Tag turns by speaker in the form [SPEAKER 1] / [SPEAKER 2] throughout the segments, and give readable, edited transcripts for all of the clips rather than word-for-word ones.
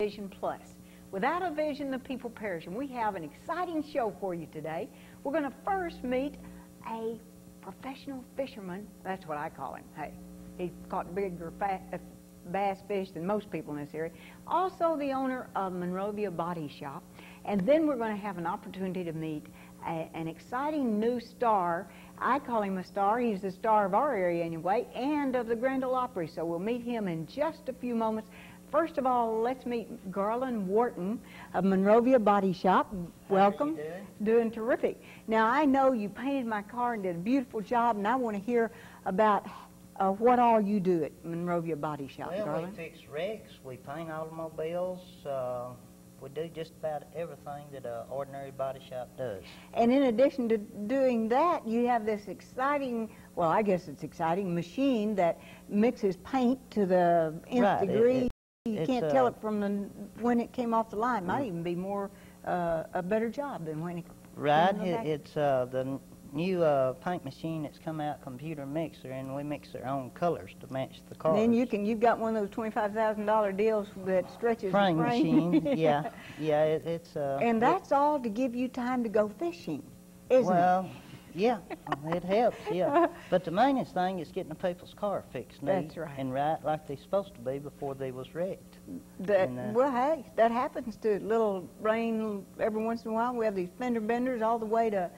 [SPEAKER 1] Vision Plus. Without a vision, the people perish. And we have an exciting show for you today. We're going to first meet a professional fisherman. That's what I call him. Hey, he's caught bigger bass fish than most people in this area. Also the owner of Monrovia Body Shop. And then we're going to have an opportunity to meet an exciting new star. I call him a star. He's the star of our area anyway, and of the Grand Ole Opry. So we'll meet him in just a few moments. First of all, let's meet Garland Wharton of Monrovia Body Shop. Welcome.
[SPEAKER 2] How are you doing?
[SPEAKER 1] Doing terrific. Now, I know you painted my car and did a beautiful job, and I want to hear about what all you do at Monrovia Body Shop,
[SPEAKER 2] Well,
[SPEAKER 1] Garland.
[SPEAKER 2] we fix wrecks, we paint automobiles, we do just about everything that an ordinary body shop does.
[SPEAKER 1] And in addition to doing that, you have this exciting, well, I guess it's exciting, machine that mixes paint to the nth degree. You can't tell it from when it came off the line. Might even be more a better job than when it
[SPEAKER 2] Right, it's the new paint machine that's come out, computer mixer, and we mix their own colors to match the cars.
[SPEAKER 1] Then you've got one of those $25,000 deals that stretches
[SPEAKER 2] Frame
[SPEAKER 1] the frame.
[SPEAKER 2] machine, yeah, it's
[SPEAKER 1] and that's all to give you time to go fishing, isn't it?
[SPEAKER 2] Well, yeah, it helps, yeah. But the mainest thing is getting the people's car fixed neat
[SPEAKER 1] That's right.
[SPEAKER 2] and right like they're supposed to be before they was wrecked.
[SPEAKER 1] Well, hey, that happens to little rain every once in a while. We have these fender benders all the way to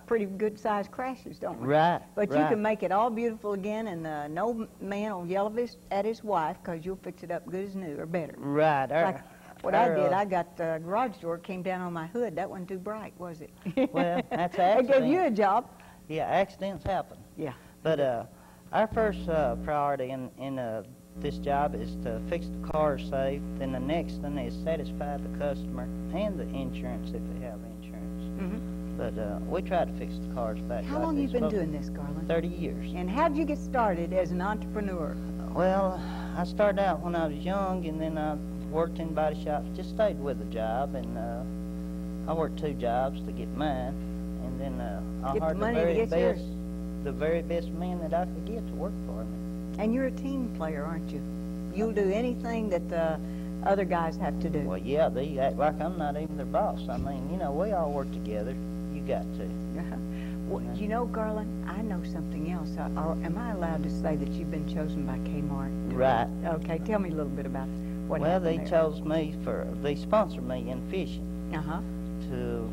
[SPEAKER 1] pretty good-sized crashes, don't we?
[SPEAKER 2] Right,
[SPEAKER 1] But
[SPEAKER 2] right.
[SPEAKER 1] you can make it all beautiful again, and no man will yell at his wife because you'll fix it up good as new or better.
[SPEAKER 2] Right.
[SPEAKER 1] Like what I did, I got the garage door came down on my hood. That wasn't too bright, was it?
[SPEAKER 2] Well, that's an
[SPEAKER 1] I
[SPEAKER 2] accident.
[SPEAKER 1] gave you a job.
[SPEAKER 2] Yeah, accidents happen.
[SPEAKER 1] Yeah.
[SPEAKER 2] But our first priority in this job is to fix the cars safe. Then the next one is satisfy the customer and the insurance if they have insurance.
[SPEAKER 1] Mm-hmm.
[SPEAKER 2] But we try to fix the cars back.
[SPEAKER 1] How
[SPEAKER 2] like
[SPEAKER 1] long
[SPEAKER 2] they're
[SPEAKER 1] you been
[SPEAKER 2] supposed
[SPEAKER 1] doing
[SPEAKER 2] to.
[SPEAKER 1] this, Garland?
[SPEAKER 2] 30 years.
[SPEAKER 1] And how did you get started as an entrepreneur?
[SPEAKER 2] Well, I started out when I was young, and then I worked in body shops, just stayed with the job, and I worked 2 jobs to get mine, and then I
[SPEAKER 1] Get the
[SPEAKER 2] hired
[SPEAKER 1] money to get yours.
[SPEAKER 2] the very best men that I could get to work for me.
[SPEAKER 1] And you're a team player, aren't you? You'll do anything that the other guys have to do.
[SPEAKER 2] Well, yeah, they act like I'm not even their boss. I mean, you know, we all work together. You got to.
[SPEAKER 1] Well, you know, Garland, I know something else. Am I allowed to say that you've been chosen by Kmart?
[SPEAKER 2] Right.
[SPEAKER 1] Okay, tell me a little bit about what
[SPEAKER 2] Well,
[SPEAKER 1] happened
[SPEAKER 2] they
[SPEAKER 1] there.
[SPEAKER 2] chose me they sponsored me in fishing
[SPEAKER 1] Uh-huh.
[SPEAKER 2] to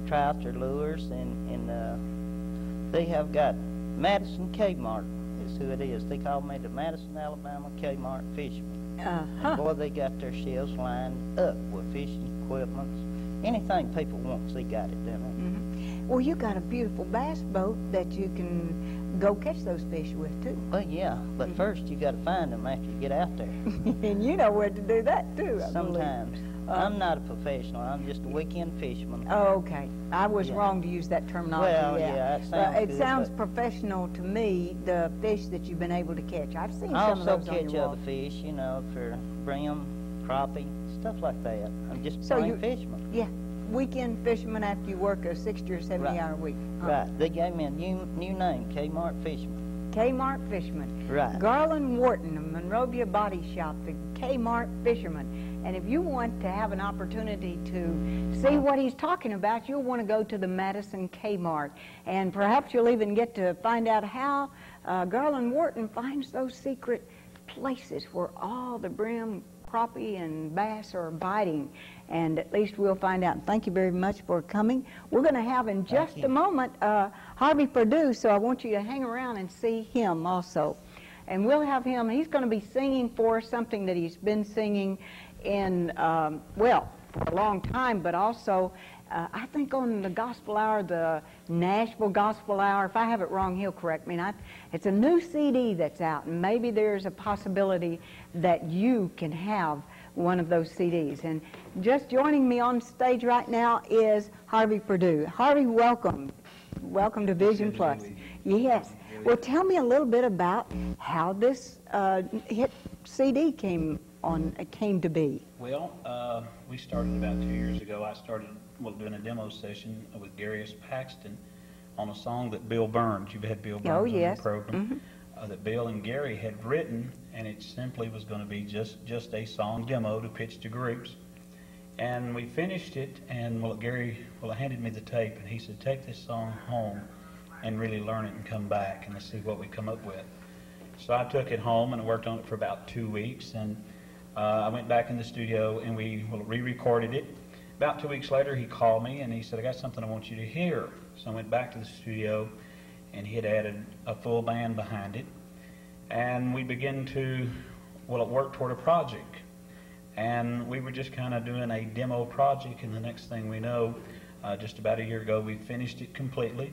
[SPEAKER 2] try out their lures, and they have got Madison Kmart is who it is. They call me the Madison, Alabama Kmart fisherman.
[SPEAKER 1] Uh-huh.
[SPEAKER 2] Boy, they got their shelves lined up with fishing equipment. Anything people want, they got it, don't they?
[SPEAKER 1] Mm-hmm. Well, you got a beautiful bass boat that you can go catch those fish with, too.
[SPEAKER 2] Well, yeah, but first you got to find them after you get out there.
[SPEAKER 1] And you know where to do that, too, I believe.
[SPEAKER 2] Sometimes. I'm not a professional. I'm just a weekend fisherman.
[SPEAKER 1] Oh, okay. I was
[SPEAKER 2] Yeah.
[SPEAKER 1] wrong to use that terminology.
[SPEAKER 2] Well, yeah, it sounds
[SPEAKER 1] it
[SPEAKER 2] good,
[SPEAKER 1] sounds
[SPEAKER 2] but-
[SPEAKER 1] professional to me, the fish that you've been able to catch. I've seen
[SPEAKER 2] I
[SPEAKER 1] some of
[SPEAKER 2] also
[SPEAKER 1] those on
[SPEAKER 2] catch
[SPEAKER 1] your
[SPEAKER 2] other
[SPEAKER 1] wall.
[SPEAKER 2] fish, you know, for brim, crappie, stuff like that. I'm just
[SPEAKER 1] So
[SPEAKER 2] plain
[SPEAKER 1] you-
[SPEAKER 2] fisherman.
[SPEAKER 1] Yeah, weekend fisherman after you work a 60 or 70-hour week. Huh.
[SPEAKER 2] Right. They gave me a new name, Kmart Fisherman.
[SPEAKER 1] Kmart Fisherman.
[SPEAKER 2] Right.
[SPEAKER 1] Garland Wharton of Monrovia Body Shop, the Kmart Fisherman. And if you want to have an opportunity to see what he's talking about, you'll want to go to the Madison Kmart. And perhaps you'll even get to find out how Garland Wharton finds those secret places where all the brim, crappie, and bass are biting. And at least we'll find out. Thank you very much for coming. We're going to have in just a moment Harvey Perdue, so I want you to hang around and see him also. And we'll have him, he's going to be singing for us something that he's been singing in, well, for a long time, but also I think on the Gospel Hour, the Nashville Gospel Hour, if I have it wrong, he'll correct me. It's a new CD that's out, and maybe there's a possibility that you can have one of those CDs. And just joining me on stage right now is Harvey Perdue. Harvey, welcome. Welcome to Vision Plus. Yes. Well, tell me a little bit about how this hit CD came to be.
[SPEAKER 3] Well, we started about 2 years ago. I started doing a demo session with Gary S. Paxton on a song that Bill Burns, you've had Bill Burns on
[SPEAKER 1] yes.
[SPEAKER 3] the program, that Bill and Gary had written and it simply was going to be just a song demo to pitch to groups. And we finished it, and Gary handed me the tape, and he said, take this song home and really learn it and come back, and let's see what we come up with. So I took it home, and I worked on it for about 2 weeks, and I went back in the studio, and we re-recorded it. About 2 weeks later, he called me, and he said, I got something I want you to hear. So I went back to the studio, and he had added a full band behind it. And we began to, work toward a project. And we were just kind of doing a demo project, and the next thing we know, just about a year ago, we finished it completely.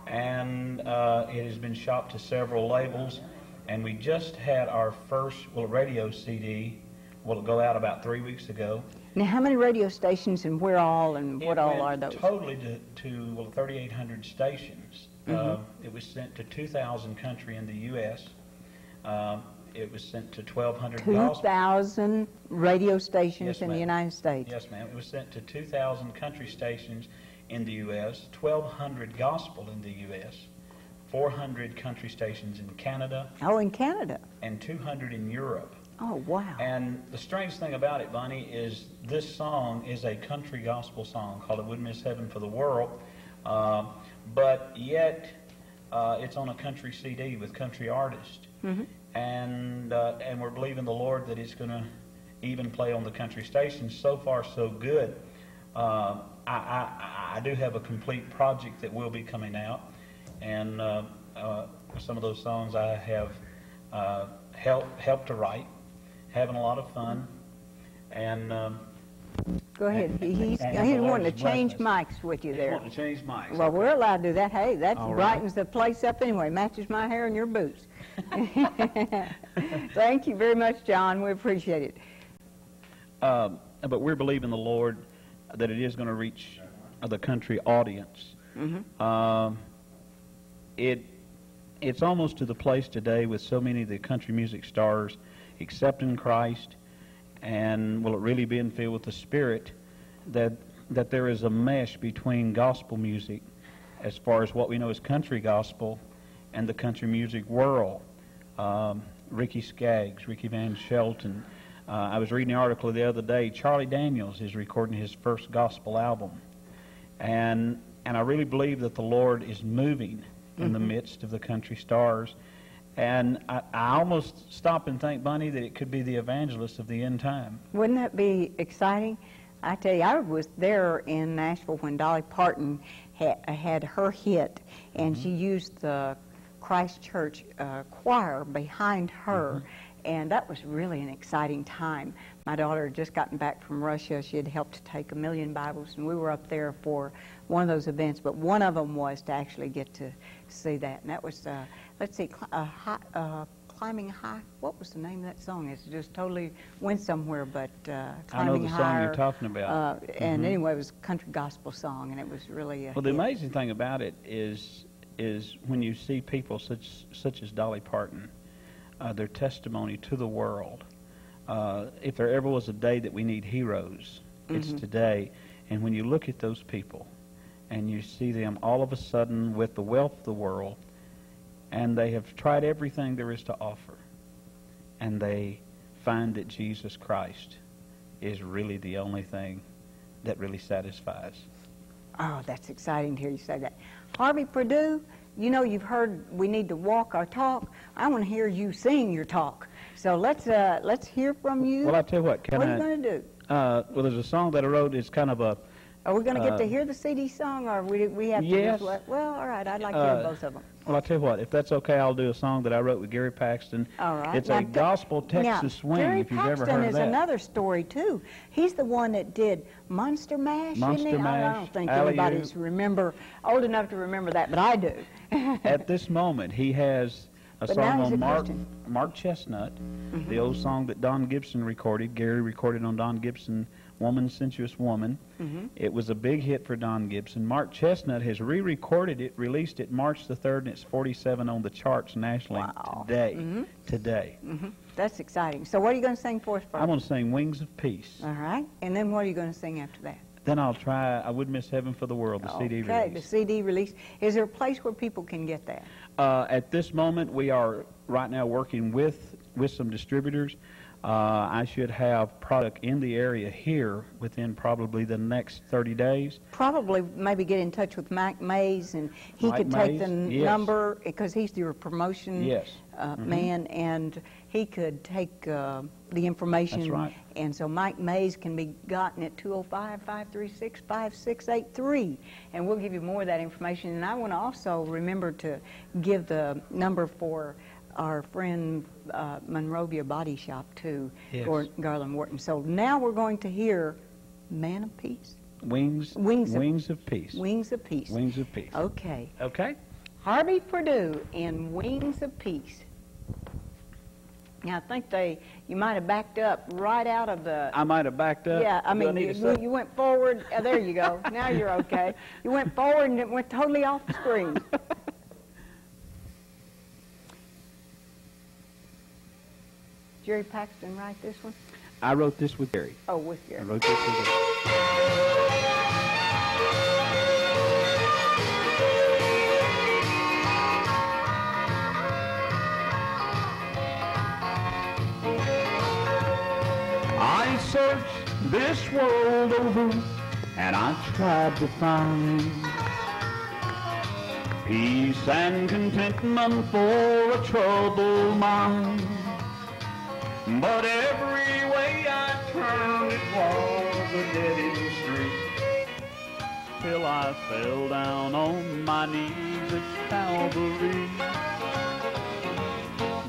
[SPEAKER 3] And it has been shopped to several labels, and we just had our first radio CD go out about 3 weeks ago.
[SPEAKER 1] Now, how many radio stations and where all and what all are those?
[SPEAKER 3] Totally to 3,800 stations. It was sent to 2,000 country in the U.S. It was sent to 1,200
[SPEAKER 1] 2,000 radio stations in the United States.
[SPEAKER 3] Yes, ma'am. It was sent to 2,000 country stations in the U.S., 1,200 gospel in the U.S., 400 country stations in Canada.
[SPEAKER 1] Oh, in Canada.
[SPEAKER 3] And 200 in Europe.
[SPEAKER 1] Oh, wow.
[SPEAKER 3] And the strange thing about it, Bonnie, is this song is a country gospel song called "I Wouldn't Miss Heaven for the World," but yet it's on a country CD with country artists. And we're believing the Lord that it's going to even play on the country stations. So far, so good. I do have a complete project that will be coming out, and some of those songs I have helped to write, having a lot of fun, and
[SPEAKER 1] go ahead. He's wanting to change mics with you there.
[SPEAKER 3] He's wanting to change mics.
[SPEAKER 1] Well, we're allowed to do that. Hey, that brightens the place up anyway. Matches my hair and your boots. Thank you very much, John. We appreciate it.
[SPEAKER 3] But we're believing the Lord that it is going to reach the country audience. It's almost to the place today with so many of the country music stars accepting Christ and it really being filled with the Spirit that there is a mesh between gospel music as far as what we know as country gospel and the country music world. Ricky Skaggs, Ricky Van Shelton. I was reading an article the other day. Charlie Daniels is recording his first gospel album. And I really believe that the Lord is moving in the midst of the country stars. And I almost stop and think, Bunny, that it could be the evangelist of the end time.
[SPEAKER 1] Wouldn't that be exciting? I tell you, I was there in Nashville when Dolly Parton had her hit, and she used the Christ Church choir behind her. And that was really an exciting time. My daughter had just gotten back from Russia. She had helped to take 1 million Bibles, and we were up there for one of those events. But one of them was to actually get to see that. And that was, let's see, Climbing High. What was the name of that song? It just totally went somewhere, but Climbing High.
[SPEAKER 3] I know the song you're talking about.
[SPEAKER 1] And anyway, it was a country gospel song, and it was really
[SPEAKER 3] Well, the amazing thing about it is when you see people such as Dolly Parton, their testimony to the world. If there ever was a day that we need heroes, it's today. And when you look at those people and you see them all of a sudden with the wealth of the world, and they have tried everything there is to offer, and they find that Jesus Christ is really the only thing that really satisfies.
[SPEAKER 1] Oh, that's exciting to hear you say that. Harvey Perdue, you know, you've heard we need to walk our talk. I want to hear you sing your talk. So let's hear from you.
[SPEAKER 3] Well, I'll tell you what.
[SPEAKER 1] What are you going to do?
[SPEAKER 3] Well, there's a song that I wrote. It's kind of a...
[SPEAKER 1] Are we going to get to hear the CD song, or we have to
[SPEAKER 3] yes.
[SPEAKER 1] just... Well, all right. I'd like to hear both of them.
[SPEAKER 3] Well, I'll tell you what. If that's okay, I'll do a song that I wrote with Gary Paxton.
[SPEAKER 1] All right.
[SPEAKER 3] It's a gospel Texas swing,
[SPEAKER 1] Gary
[SPEAKER 3] if you've ever
[SPEAKER 1] Paxton
[SPEAKER 3] heard of that.
[SPEAKER 1] is another story, too. He's the one that did Monster Mash,
[SPEAKER 3] Monster
[SPEAKER 1] isn't he?
[SPEAKER 3] Mash,
[SPEAKER 1] I don't think
[SPEAKER 3] Alley-oop.
[SPEAKER 1] anybody's old enough to remember that, but I do.
[SPEAKER 3] At this moment, he has a
[SPEAKER 1] But now
[SPEAKER 3] song
[SPEAKER 1] he's a
[SPEAKER 3] on
[SPEAKER 1] Christian.
[SPEAKER 3] Mark Chestnut, the old song that Don Gibson recorded. Gary recorded on Don Gibson, Woman, Sensuous Woman. It was a big hit for Don Gibson. Mark Chestnut has re-recorded it, released it March the 3rd, and it's 47 on the charts nationally today.
[SPEAKER 1] That's exciting. So what are you going to sing for us first?
[SPEAKER 3] I'm going to sing Wings of Peace.
[SPEAKER 1] All right. And then what are you going to sing after that?
[SPEAKER 3] Then I'll try I Would Miss Heaven for the World, the CD release.
[SPEAKER 1] Okay, the CD release. Is there a place where people can get that?
[SPEAKER 3] At this moment, we are right now working with with some distributors. I should have product in the area here within probably the next 30 days.
[SPEAKER 1] Probably maybe get in touch with Mike Mays, and he
[SPEAKER 3] Mike
[SPEAKER 1] could take the
[SPEAKER 3] Mays, yes.
[SPEAKER 1] number, because he's your promotion
[SPEAKER 3] Yes.
[SPEAKER 1] man, and he could take the information.
[SPEAKER 3] That's right.
[SPEAKER 1] And so Mike Mays can be gotten at 205-536-5683, and we'll give you more of that information. And I want to also remember to give the number for our friend Monrovia Body Shop too,
[SPEAKER 3] Yes.
[SPEAKER 1] Garland Wharton. So now we're going to hear Man of Peace.
[SPEAKER 3] Wings of Peace.
[SPEAKER 1] Wings of Peace.
[SPEAKER 3] Wings of Peace.
[SPEAKER 1] Okay.
[SPEAKER 3] Okay.
[SPEAKER 1] Harvey Perdue in Wings of Peace. Now, I think you might have backed up right out of the...
[SPEAKER 3] I might have backed up.
[SPEAKER 1] Yeah, I
[SPEAKER 3] Do
[SPEAKER 1] mean,
[SPEAKER 3] need to
[SPEAKER 1] you went forward. There you go. Now you're okay. You went forward and it went totally off the screen. Jerry Paxton write this one?
[SPEAKER 3] I wrote this with Gary.
[SPEAKER 1] Oh, with
[SPEAKER 3] I
[SPEAKER 1] Jerry.
[SPEAKER 3] wrote this with Gary. I searched this world over and I tried to find peace and contentment for a troubled mind. But every way I turned, it was a dead-end street, till I fell down on my knees at Calvary.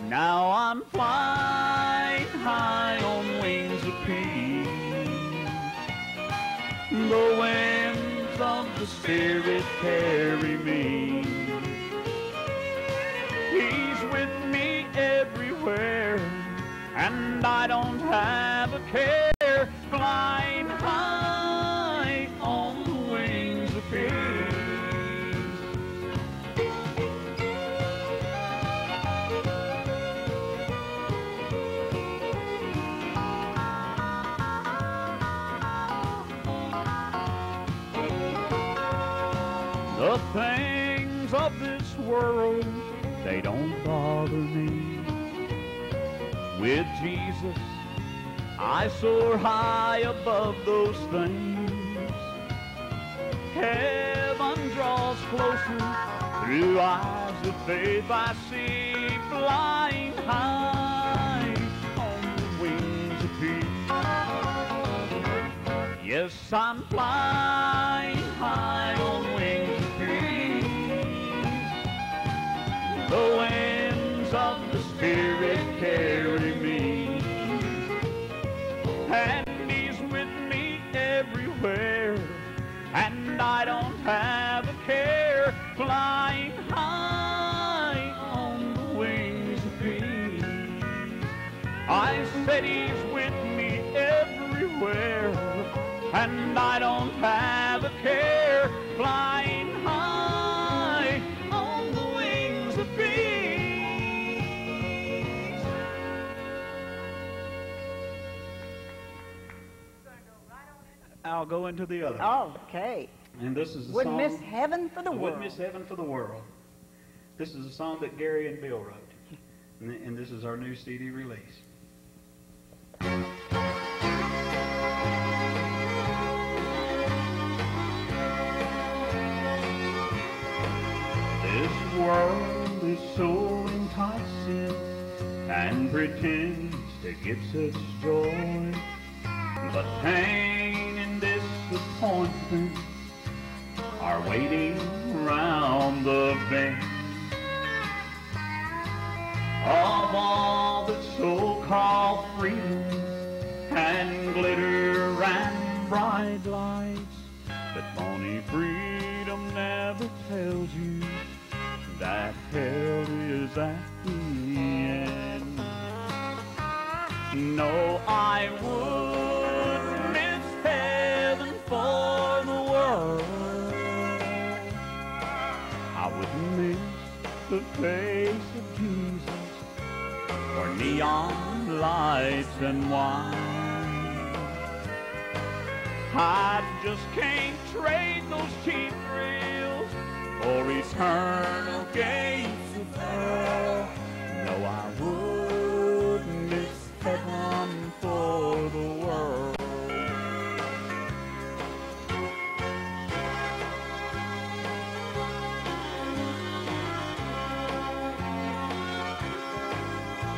[SPEAKER 3] Now I'm flying high on wings of peace. The winds of the Spirit carry me. He's with me everywhere, and I don't have a care, flying high on the wings of peace. The things of this world, they don't bother me. With Jesus, I soar high above those things. Heaven draws closer through eyes of faith. I see flying high on the wings of peace. Yes, I'm flying high on wings of peace. The winds of the Spirit carry me, and He's with me everywhere, and I don't have a care, flying high on the wings of peace. I said He's with me everywhere, and I don't have a care, flying high on the wings of peace. I'll go into the other.
[SPEAKER 1] Okay.
[SPEAKER 3] And this is a
[SPEAKER 1] Wouldn't
[SPEAKER 3] song.
[SPEAKER 1] miss heaven for the
[SPEAKER 3] Wouldn't
[SPEAKER 1] world.
[SPEAKER 3] miss heaven for the world. This is a song that Gary and Bill wrote, and this is our new CD release. This world is so enticing and pretends to give such joy, but pain and disappointment are waiting round the bend. Of all the so-called freedom and glitter and bright lights, but phony freedom never tells you that hell is at the end. No, I would miss heaven for the world. I wouldn't miss the face of Jesus or neon lights and wine. I just can't trade those cheap thrills for eternal gates of hell. No, I would
[SPEAKER 4] heaven for the world.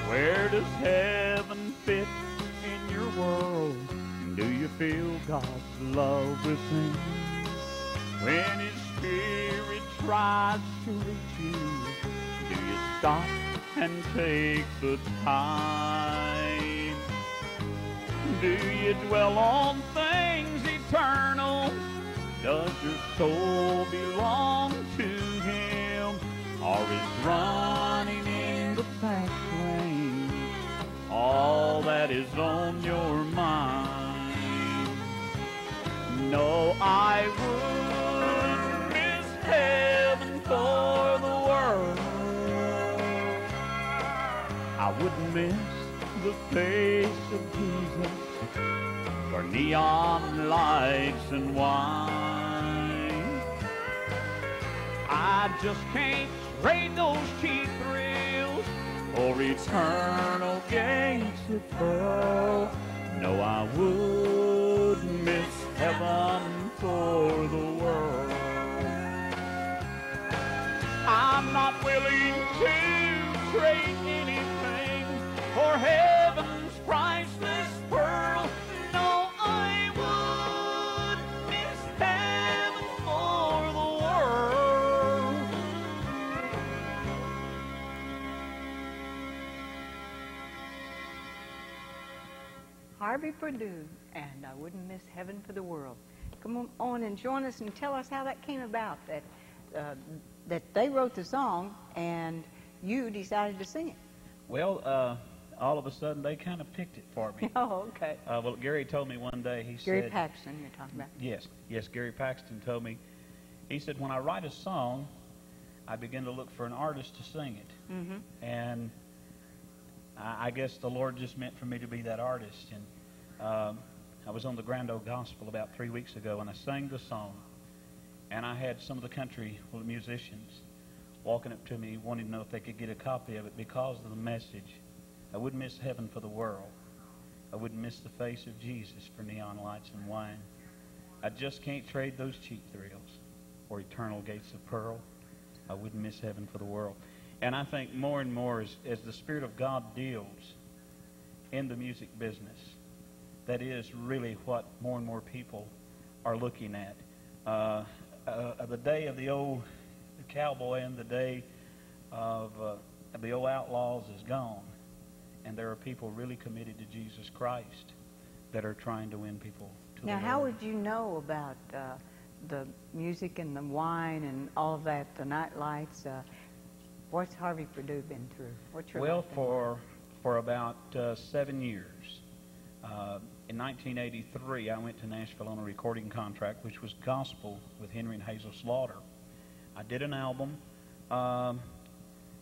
[SPEAKER 4] Where does heaven fit in your world? Do you feel God's love within? When His Spirit tries to reach you, do you stop and take the time? Do you dwell on things eternal? Does your soul belong to Him? Or is running in the fast lane all that is on your mind? No, I would miss heaven for the world. I wouldn't miss the face of Jesus for neon lights and wine. I just can't trade those cheap thrills for eternal gates of pearl. No, I would miss heaven for the world. I'm not willing to trade anything for heaven's priceless pearl. No, I would miss heaven for the world.
[SPEAKER 1] Harvey Perdue, and I wouldn't miss heaven for the world. Come on and join us and tell us how that came about, that they wrote the song and you decided to sing it.
[SPEAKER 3] Well, all of a sudden they kind of picked it for me.
[SPEAKER 1] Oh, okay.
[SPEAKER 3] Well, Gary told me one day, he
[SPEAKER 1] Gary
[SPEAKER 3] said...
[SPEAKER 1] Paxton you're talking about.
[SPEAKER 3] Yes, Gary Paxton told me. He said, when I write a song, I begin to look for an artist to sing it.
[SPEAKER 1] Mm-hmm.
[SPEAKER 3] And I guess the Lord just meant for me to be that artist. And I was on the Grand Ole Gospel about 3 weeks ago, and I sang the song. And I had some of the country musicians walking up to me wanting to know if they could get a copy of it because of the message. I wouldn't miss heaven for the world. I wouldn't miss the face of Jesus for neon lights and wine. I just can't trade those cheap thrills for eternal gates of pearl. I wouldn't miss heaven for the world. And I think more and more as the Spirit of God deals in the music business, that is really what more and more people are looking at. The day of the old cowboy and the day of the old outlaws is gone. And there are people really committed to Jesus Christ that are trying to win people to
[SPEAKER 1] Now,
[SPEAKER 3] the
[SPEAKER 1] how
[SPEAKER 3] Lord.
[SPEAKER 1] would you know about the music and the wine and all of that, the night lights? What's Harvey Perdue been through? What's your
[SPEAKER 3] Well,
[SPEAKER 1] life been through?
[SPEAKER 3] for about 7 years. In 1983, I went to Nashville on a recording contract, which was gospel with Henry and Hazel Slaughter. I did an album,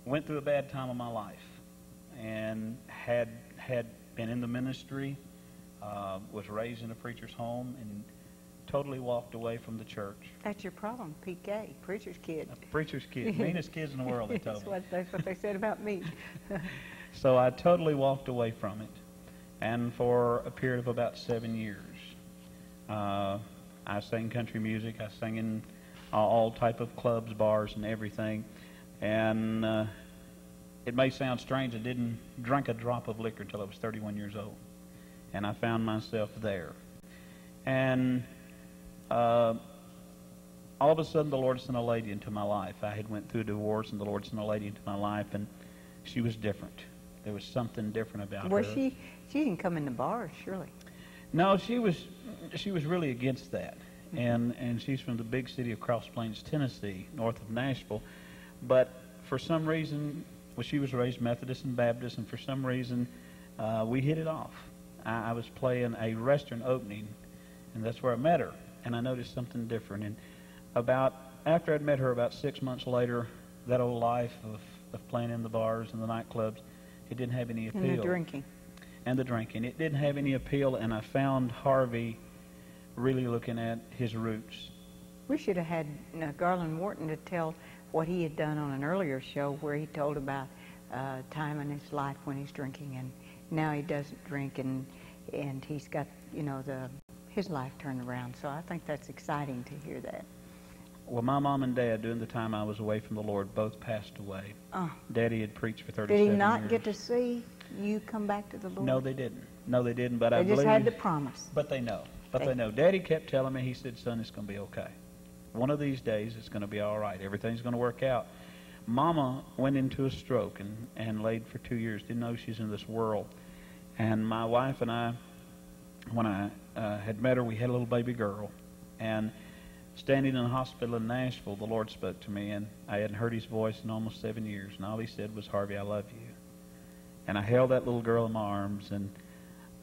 [SPEAKER 3] went through a bad time of my life, and had been in the ministry, was raised in a preacher's home, and totally walked away from the church.
[SPEAKER 1] That's your problem, PK, preacher's kid.
[SPEAKER 3] A preacher's kid, meanest kids in the world, they told me.
[SPEAKER 1] That's what they said about me.
[SPEAKER 3] So I totally walked away from it. And for a period of about 7 years, I sang country music. I sang in all type of clubs, bars, and everything. And it may sound strange, I didn't drink a drop of liquor until I was 31 years old. And I found myself there. And all of a sudden, the Lord sent a lady into my life. I had went through a divorce, and the Lord sent a lady into my life, and she was different. There was something different about her.
[SPEAKER 1] She didn't come in the bars, surely.
[SPEAKER 3] No, she was really against that. Mm-hmm. And she's from the big city of Cross Plains, Tennessee, north of Nashville. But for some reason, well, she was raised Methodist and Baptist, and for some reason, we hit it off. I was playing a restaurant opening, and that's where I met her. And I noticed something different. And after I'd met her, about 6 months later, that old life of playing in the bars and the nightclubs, it didn't have any appeal.
[SPEAKER 1] And the drinking.
[SPEAKER 3] And the drinking. It didn't have any appeal, and I found Harvey really looking at his roots.
[SPEAKER 1] We should have had Garland Wharton to tell what he had done on an earlier show where he told about time in his life when he's drinking now he doesn't drink, and he's got, you know, his life turned around. So I think that's exciting to hear that.
[SPEAKER 3] Well, my mom and dad, during the time I was away from the Lord, both passed away.
[SPEAKER 1] Oh.
[SPEAKER 3] Daddy had preached for 37
[SPEAKER 1] Did
[SPEAKER 3] years.
[SPEAKER 1] he not get to see you come back to the Lord?
[SPEAKER 3] No, they didn't. No, they didn't. But
[SPEAKER 1] they
[SPEAKER 3] I
[SPEAKER 1] just
[SPEAKER 3] believe
[SPEAKER 1] had the promise.
[SPEAKER 3] But they know. But they know. Daddy kept telling me, he said, son, it's going to be okay. One of these days, it's going to be all right. Everything's going to work out. Mama went into a stroke and laid for 2 years. Didn't know she's in this world. And my wife and I, when I had met her, we had a little baby girl. And standing in the hospital in Nashville, the Lord spoke to me, and I hadn't heard his voice in almost 7 years. And all he said was, Harvey, I love you. And I held that little girl in my arms, and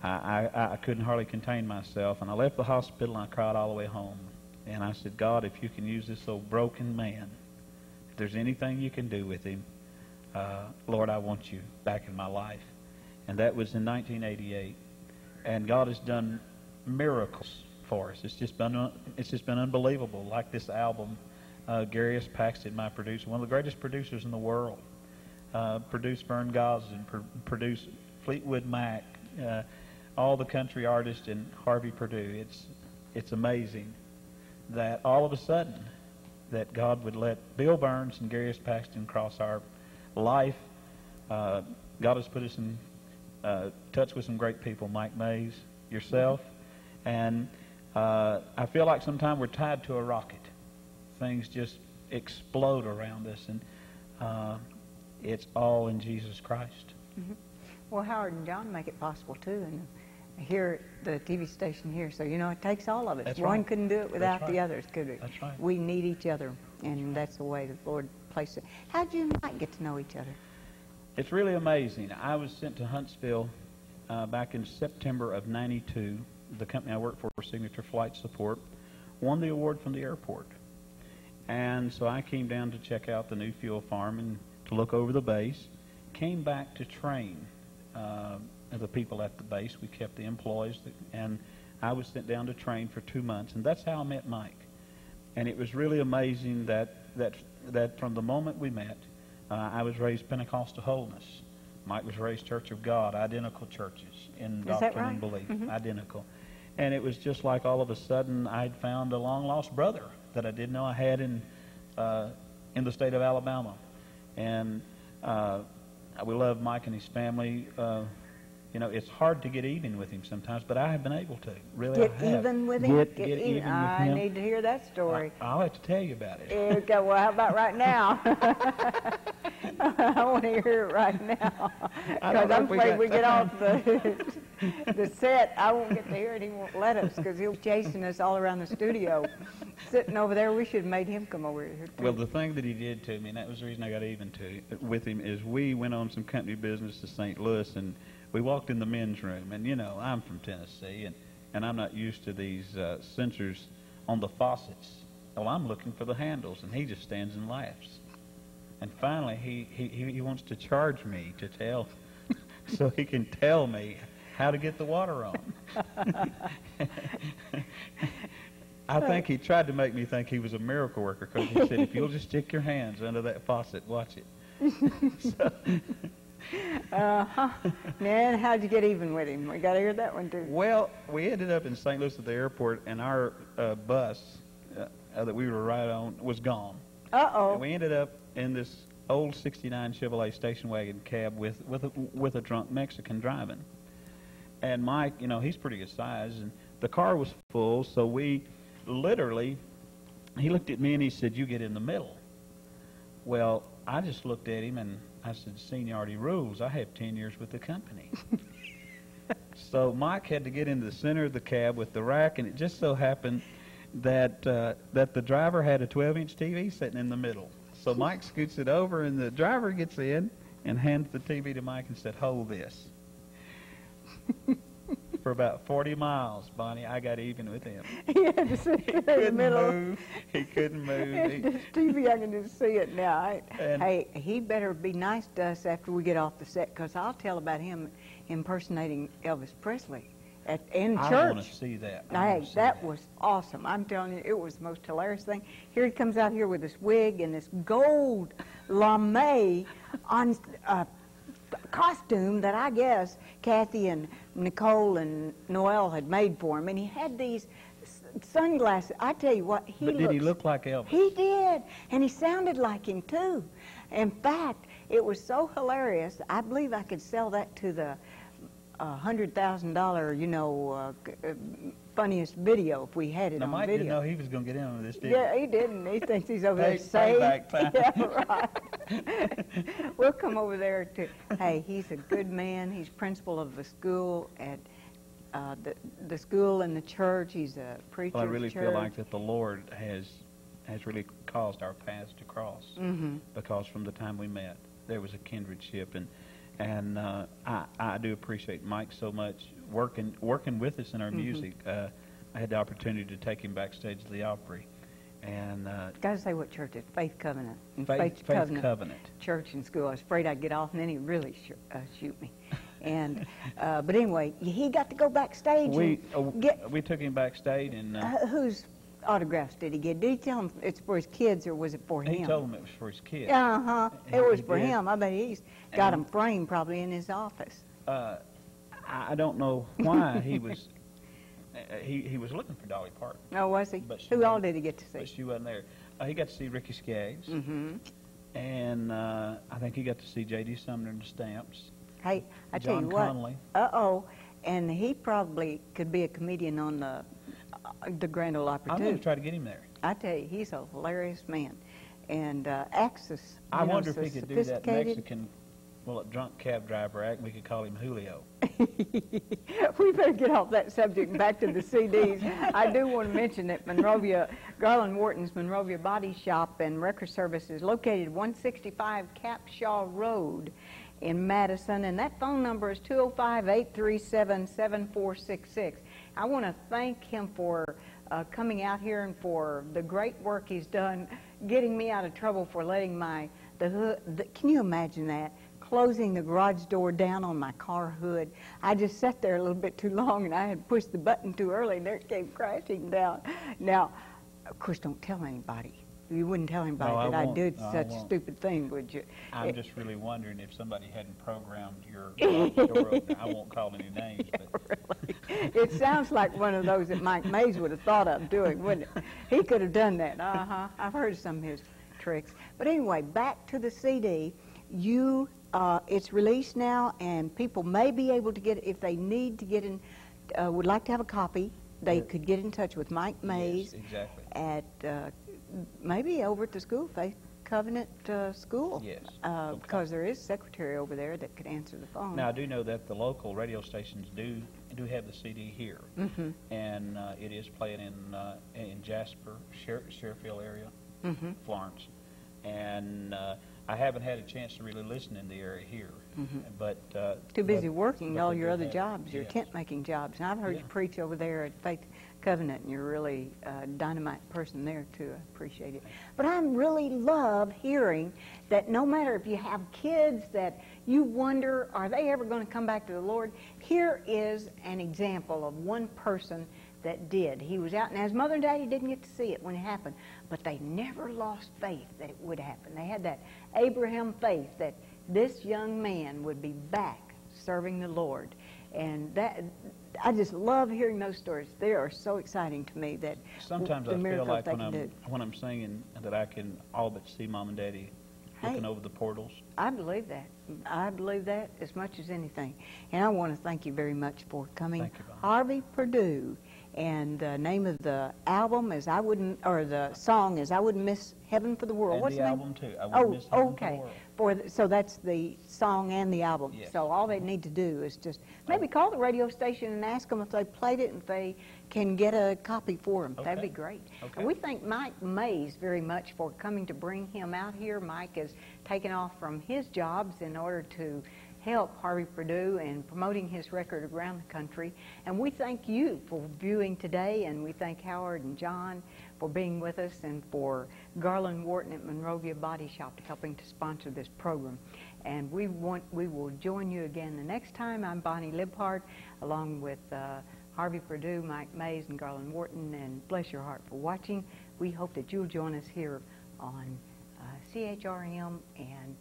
[SPEAKER 3] I couldn't hardly contain myself. And I left the hospital, and I cried all the way home. And I said, God, if you can use this old broken man, if there's anything you can do with him, Lord, I want you back in my life. And that was in 1988. And God has done miracles for us. It's just been unbelievable. Like this album, Gary S. Paxton, my producer, one of the greatest producers in the world, produced Vern Gosdin, produced Fleetwood Mac, all the country artists, and Harvey Perdue. It's amazing that all of a sudden that God would let Bill Burns and Gary S. Paxton cross our life. God has put us in touch with some great people, Mike Mays, yourself, and I feel like sometimes we're tied to a rocket. Things just explode around us, and it's all in Jesus Christ.
[SPEAKER 1] Mm-hmm. Well, Howard and John make it possible, too, and here at the TV station here. So, you know, it takes all of us.
[SPEAKER 3] That's
[SPEAKER 1] One
[SPEAKER 3] right.
[SPEAKER 1] couldn't do it without
[SPEAKER 3] That's
[SPEAKER 1] the
[SPEAKER 3] right.
[SPEAKER 1] others, could we?
[SPEAKER 3] That's right.
[SPEAKER 1] We need each other, and that's the way the Lord placed it. How did you and Mike get to know each other?
[SPEAKER 3] It's really amazing. I was sent to Huntsville back in September of '92. The company I worked for, Signature Flight Support, won the award from the airport. And so I came down to check out the new fuel farm and to look over the base. Came back to train the people at the base. We kept the employees, and I was sent down to train for 2 months. And that's how I met Mike. And it was really amazing that from the moment we met, I was raised Pentecostal holiness. Mike was raised Church of God, identical churches in doctrine and belief, identical. And it was just like all of a sudden I'd found a long-lost brother that I didn't know I had in the state of Alabama. And we love Mike and his family. You know, it's hard to get even with him sometimes, but I have been able to. Really,
[SPEAKER 1] Get
[SPEAKER 3] I have.
[SPEAKER 1] even with him?
[SPEAKER 3] Get even with him.
[SPEAKER 1] I need to hear that story.
[SPEAKER 3] I'll have to tell you about it.
[SPEAKER 1] Okay, well, how about right now? I want to hear it right now. Because I'm afraid we get off the set. I won't get to hear it. He won't let us because he'll be chasing us all around the studio. Sitting over there, we should have made him come over here.
[SPEAKER 3] Well, the thing that he did to me, and that was the reason I got even with him, is we went on some company business to St. Louis, and we walked in the men's room. And, you know, I'm from Tennessee, and I'm not used to these sensors on the faucets. Well, I'm looking for the handles, and he just stands and laughs. And finally, he wants to charge me to tell, so he can tell me how to get the water on. I think he tried to make me think he was a miracle worker because he said, if you'll just stick your hands under that faucet, watch it.
[SPEAKER 1] Man, how'd you get even with him? We got to hear that one, too.
[SPEAKER 3] Well, we ended up in St. Louis at the airport, and our bus that we were right on was gone.
[SPEAKER 1] Uh-oh.
[SPEAKER 3] And we ended up in this old '69 Chevrolet station wagon cab with a drunk Mexican driving. And Mike, you know, he's pretty good size, and the car was full, so we literally, he looked at me and he said, you get in the middle. Well, I just looked at him and I said, seniority rules. I have 10 years with the company. So Mike had to get into the center of the cab with the rack, and it just so happened that the driver had a 12-inch TV sitting in the middle. So Mike scoots it over, and the driver gets in and hands the TV to Mike and said, hold this. For about 40 miles, Bonnie, I got even with him.
[SPEAKER 1] He had to sit there in the middle.
[SPEAKER 3] He couldn't move.
[SPEAKER 1] This TV, I can just see it now. Hey, he better be nice to us after we get off the set, because I'll tell about him impersonating Elvis Presley in church.
[SPEAKER 3] I want to see that.
[SPEAKER 1] Hey, that was awesome. I'm telling you, it was the most hilarious thing. Here he comes out here with this wig and this gold lame on costume that I guess Kathy and Nicole and Noel had made for him, and he had these sunglasses. I tell you what,
[SPEAKER 3] But did he look like Elvis?
[SPEAKER 1] He did, and he sounded like him too. In fact, it was so hilarious. I believe I could sell that to the $100,000, you know, funniest video if we had it
[SPEAKER 3] now,
[SPEAKER 1] on
[SPEAKER 3] Mike
[SPEAKER 1] video.
[SPEAKER 3] didn't know he was going to get in on this, did
[SPEAKER 1] Yeah, he didn't. He thinks he's over there safe.
[SPEAKER 3] Payback time.
[SPEAKER 1] Yeah, right. We'll come over there to. Hey, he's a good man. He's principal of the school at the school and the church. He's a preacher.
[SPEAKER 3] Well, I really
[SPEAKER 1] at church.
[SPEAKER 3] feel like that the Lord has really caused our paths to cross, because from the time we met, there was a kindredship, and I do appreciate Mike so much working with us in our music. I had the opportunity to take him backstage at the Opry, and
[SPEAKER 1] Gotta say what church is Faith Covenant. And
[SPEAKER 3] Faith Covenant
[SPEAKER 1] Church and school. I was afraid I'd get off, and then he'd really shoot me. And but anyway, he got to go backstage.
[SPEAKER 3] We took him backstage, and
[SPEAKER 1] whose autographs did he get? Did he tell him it's for his kids, or was it for him?
[SPEAKER 3] he told him it was for his kids.
[SPEAKER 1] It was for
[SPEAKER 3] did.
[SPEAKER 1] him. I bet he's got them framed probably in his office.
[SPEAKER 3] I don't know why he was. He was looking for Dolly Parton.
[SPEAKER 1] Oh, was he?
[SPEAKER 3] But she
[SPEAKER 1] Who all
[SPEAKER 3] wasn't-
[SPEAKER 1] did he get to
[SPEAKER 3] But
[SPEAKER 1] see?
[SPEAKER 3] she wasn't there. He got to see Ricky Skaggs, and I think he got to see J.D. Sumner and the Stamps.
[SPEAKER 1] Hey, I tell
[SPEAKER 3] John
[SPEAKER 1] you what.
[SPEAKER 3] Connolly.
[SPEAKER 1] And he probably could be a comedian on the Grand Ole Opry
[SPEAKER 3] I'm
[SPEAKER 1] too.
[SPEAKER 3] going to try to get him there.
[SPEAKER 1] I tell you, he's a hilarious man, and acts as
[SPEAKER 3] I wonder if
[SPEAKER 1] so
[SPEAKER 3] he could do that
[SPEAKER 1] sophisticated.
[SPEAKER 3] Mexican, a drunk cab driver act. We could call him Julio.
[SPEAKER 1] We better get off that subject and back to the CDs. I do want to mention that Garland Wharton's Monrovia Body Shop and Record Service is located 165 Capshaw Road in Madison, and that phone number is 205-837-7466. I want to thank him for coming out here and for the great work he's done getting me out of trouble for letting can you imagine that? Closing the garage door down on my car hood. I just sat there a little bit too long, and I had pushed the button too early, and there it came crashing down. Now, of course, don't tell anybody. You wouldn't tell anybody
[SPEAKER 3] No, I
[SPEAKER 1] that I
[SPEAKER 3] won't.
[SPEAKER 1] did
[SPEAKER 3] No, I
[SPEAKER 1] such a
[SPEAKER 3] won't.
[SPEAKER 1] stupid thing, would you?
[SPEAKER 3] I'm just really wondering if somebody hadn't programmed your garage door opener. I won't call any names, but
[SPEAKER 1] Really. It sounds like one of those that Mike Mays would have thought of doing, wouldn't it? He could have done that. I've heard of some of his tricks. But anyway, back to the CD. It's released now, and people may be able to get it if they need to get in. Would like to have a copy. They could get in touch with Mike Mays
[SPEAKER 3] yes, exactly.
[SPEAKER 1] at maybe over at the school, Faith Covenant School.
[SPEAKER 3] Yes.
[SPEAKER 1] Because there is a secretary over there that could answer the phone.
[SPEAKER 3] Now, I do know that the local radio stations do have the CD here, and it is playing in Jasper, Sherfield area, Florence, and I haven't had a chance to really listen in the area here, but
[SPEAKER 1] Too busy
[SPEAKER 3] but-
[SPEAKER 1] working
[SPEAKER 3] but
[SPEAKER 1] all
[SPEAKER 3] they
[SPEAKER 1] your
[SPEAKER 3] do
[SPEAKER 1] other
[SPEAKER 3] have it.
[SPEAKER 1] jobs, your
[SPEAKER 3] Yes.
[SPEAKER 1] tent-making jobs. And I've heard you
[SPEAKER 3] Yeah.
[SPEAKER 1] preach over there at Faith Covenant, and you're really a dynamite person there, too. I appreciate it. But I really love hearing that no matter if you have kids that you wonder, are they ever going to come back to the Lord? Here is an example of one person that did. He was out, and his mother and daddy didn't get to see it when it happened, but they never lost faith that it would happen. They had that Abraham faith that this young man would be back serving the Lord. And that, I just love hearing those stories. They are so exciting to me that
[SPEAKER 3] sometimes
[SPEAKER 1] the
[SPEAKER 3] I feel
[SPEAKER 1] miracles
[SPEAKER 3] like
[SPEAKER 1] they can do.
[SPEAKER 3] when I'm singing that I can all but see Mom and Daddy looking over the portals.
[SPEAKER 1] I believe that. I believe that as much as anything. And I want to thank you very much for coming.
[SPEAKER 3] Thank you, Bonnie.
[SPEAKER 1] Harvey Perdue. And the name of the album is the song is I Wouldn't Miss Heaven for the World.
[SPEAKER 3] And
[SPEAKER 1] What's
[SPEAKER 3] the
[SPEAKER 1] name?
[SPEAKER 3] album, too. I Wouldn't Miss Heaven
[SPEAKER 1] okay.
[SPEAKER 3] for the World.
[SPEAKER 1] So that's the song and the album.
[SPEAKER 3] Yes.
[SPEAKER 1] So all they need to do is just maybe call the radio station and ask them if they played it and if they can get a copy for them. That'd be
[SPEAKER 3] Okay.
[SPEAKER 1] great.
[SPEAKER 3] Okay.
[SPEAKER 1] And we thank Mike Mays very much for coming to bring him out here. Mike has taken off from his jobs in order to help Harvey Perdue in promoting his record around the country. And we thank you for viewing today, and we thank Howard and John for being with us, and for Garland Wharton at Monrovia Body Shop helping to sponsor this program. And we will join you again the next time. I'm Bonnie Libhart, along with Harvey Perdue, Mike Mays, and Garland Wharton, and bless your heart for watching. We hope that you'll join us here on CHRM and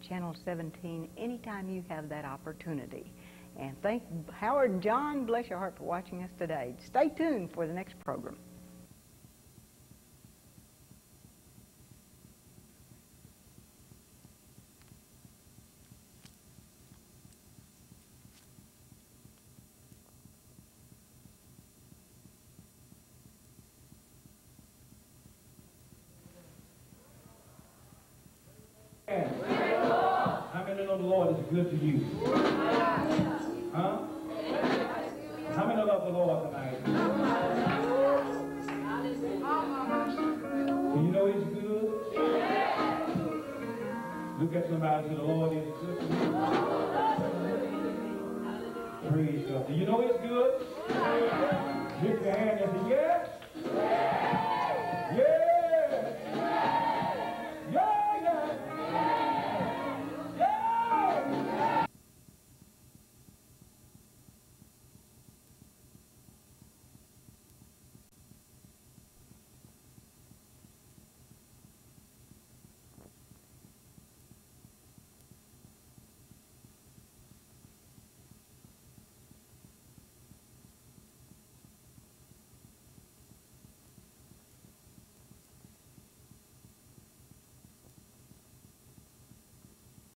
[SPEAKER 1] Channel 17 anytime you have that opportunity. And thank Howard and John, bless your heart, for watching us today. Stay tuned for the next program.
[SPEAKER 5] How many know the Lord is good to you? Huh? How many love the Lord tonight? Do you know He's good? Look at somebody and say, the Lord is good to you. Praise God. Do you know He's good?